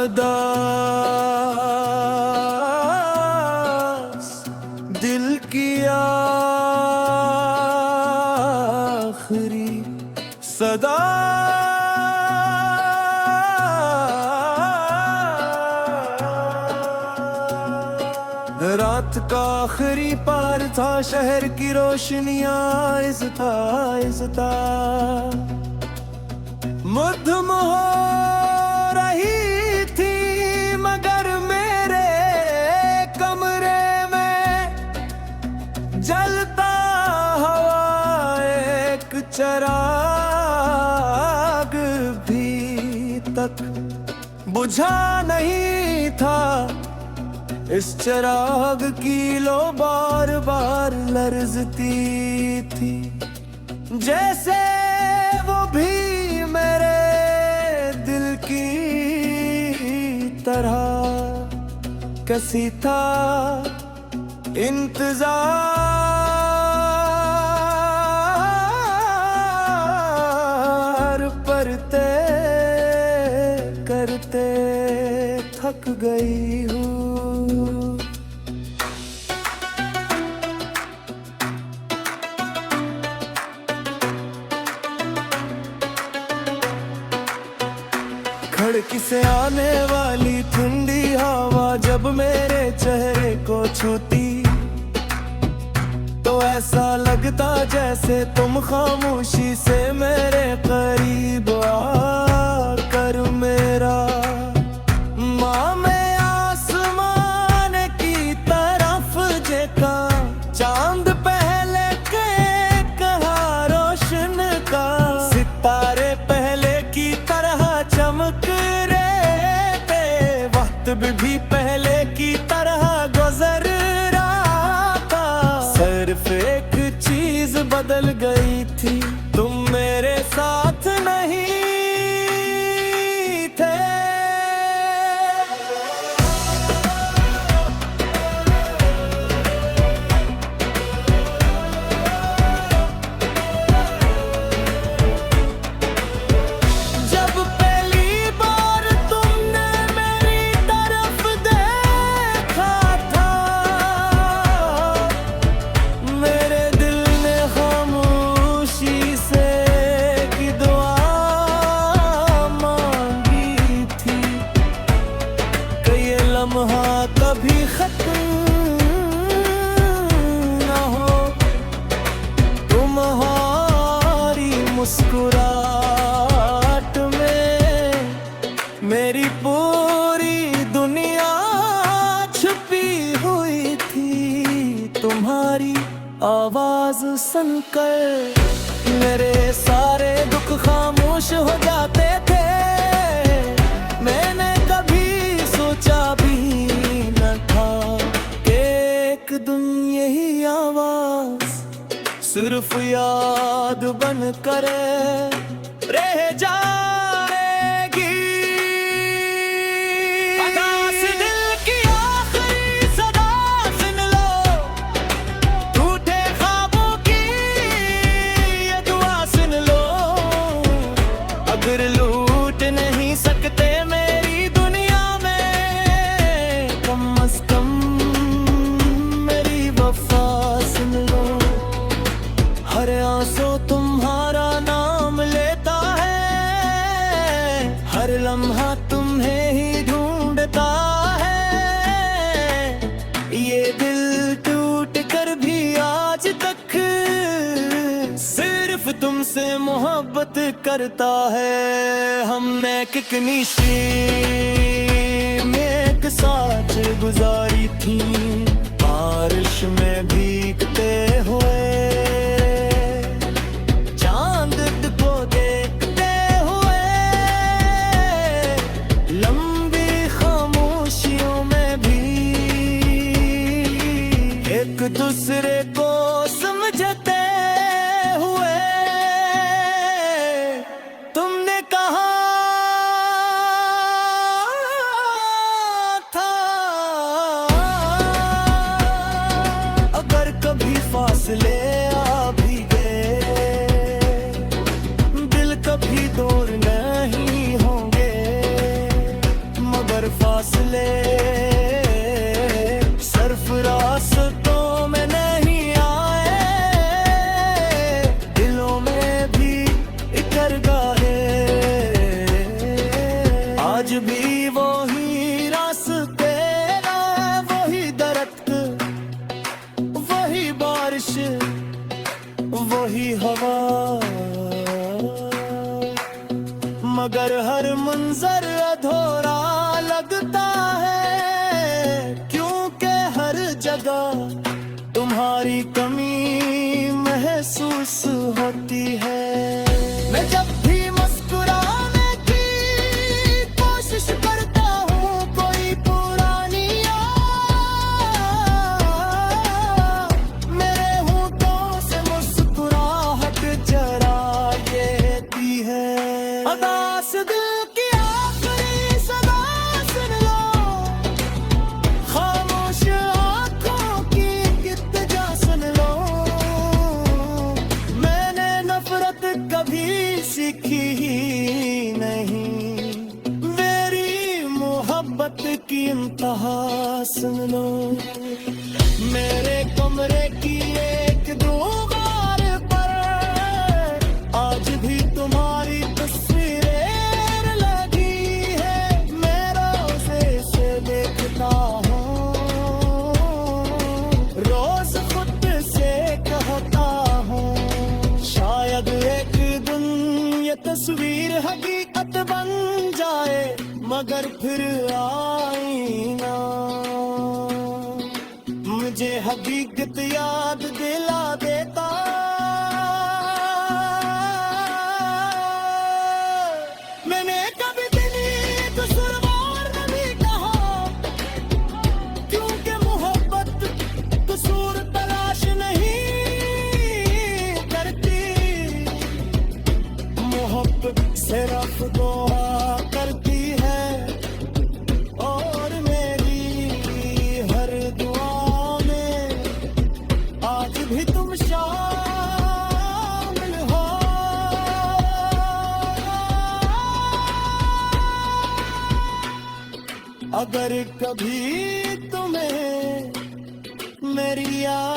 अरदास दिल की आखिरी सदा। रात का आखिरी पार था, शहर की रोशनियां आहिस्ता आहिस्ता मध्यम हो रही थी, मगर मेरे कमरे में जलता हुआ एक चिराग भी तक बुझा नहीं था। इस चिराग की लो बार बार लर्जती थी, जैसे वो भी मेरे दिल की तरह कैसी था। इंतजार करते करते थक गई हूँ। खिड़की से आने वाली ठंडी हवा जब मेरे चेहरे को छूती, तो ऐसा लगता जैसे तुम खामोशी से मेरे करीब आकर मेरा माँ आसमान की तरफ देखा। चांद पहले के कहा रोशन का, सितारे पहले की तरह चमक भी पहले की तरह गुजर रहा था। सिर्फ एक चीज बदल गई थी, तुम मेरे साथ नहीं थे। जब पहली बार तुमने मेरी तरफ देखा था, मेरे दिल ने खामोशी से की दुआ मांगी थी कि ये लम्हा कभी खत्म न हो। तुम्हारी मुस्कुराहट में मेरी पूरी दुनिया छुपी हुई थी। तुम्हारी आवाज सुनकर मेरे सारे दुख खामोश हो जाते थे। मैंने कभी सोचा भी न था कि एक दिन यही आवाज सिर्फ याद बन कर रह जाएगी। अदास दिल की आखिरी सदा सुन लो, टूटे ख्वाबों की ये दुआ सुन लो। अगर लूट नहीं सकते मेरी दुनिया में, कम से कम मेरी वफा सुन लो। हर आंसू तुम्हारा नाम लेता है, हर लम्हा तुम्हें ही ढूंढता है। ये दिल टूट कर भी आज तक सिर्फ तुमसे मोहब्बत करता है। हमने कितनी सी में एक साथ गुजारी थी, बारिश में भीगते हुए एक दूसरे को समझते हुए। तुमने कहा था अगर कभी फासले आ भी गए, दिल कभी दूर नहीं होंगे। मगर मंजर अधूरा लगता है, क्योंकि हर जगह तुम्हारी कमी महसूस होती है। मैं जब भी मुस्कुराने की कोशिश करता हूँ, कोई पुरानी याद मेरे होठों से मुस्कुराहट जरा लेती है। अदास दिल की आखिरी सदा सुन लो, खामोश आँखों की इल्तिजा सुन लो। मैंने नफरत कभी सीखी ही नहीं, मेरी मोहब्बत की इंतहा सुन लो। मेरे कमरे की एक दीवार पर आज भी तुम्हारी तस्वीरें लगी है। मैं रोज़े से देखता हूँ, रोज खुद से कहता हूँ, शायद एक दिन ये तस्वीर हकीकत बन जाए, मगर फिर आईना मुझे हकीकत याद दिला देता। मैंने कभी दिली कसूरवार नहीं कहा, क्योंकि मोहब्बत कसूर तलाश नहीं करती। मोहब्बत सिर्फ दुआ करती है, और मेरी हर दुआ में आज भी तुम शामिल हो। अगर कभी तुम्हें मेरी याद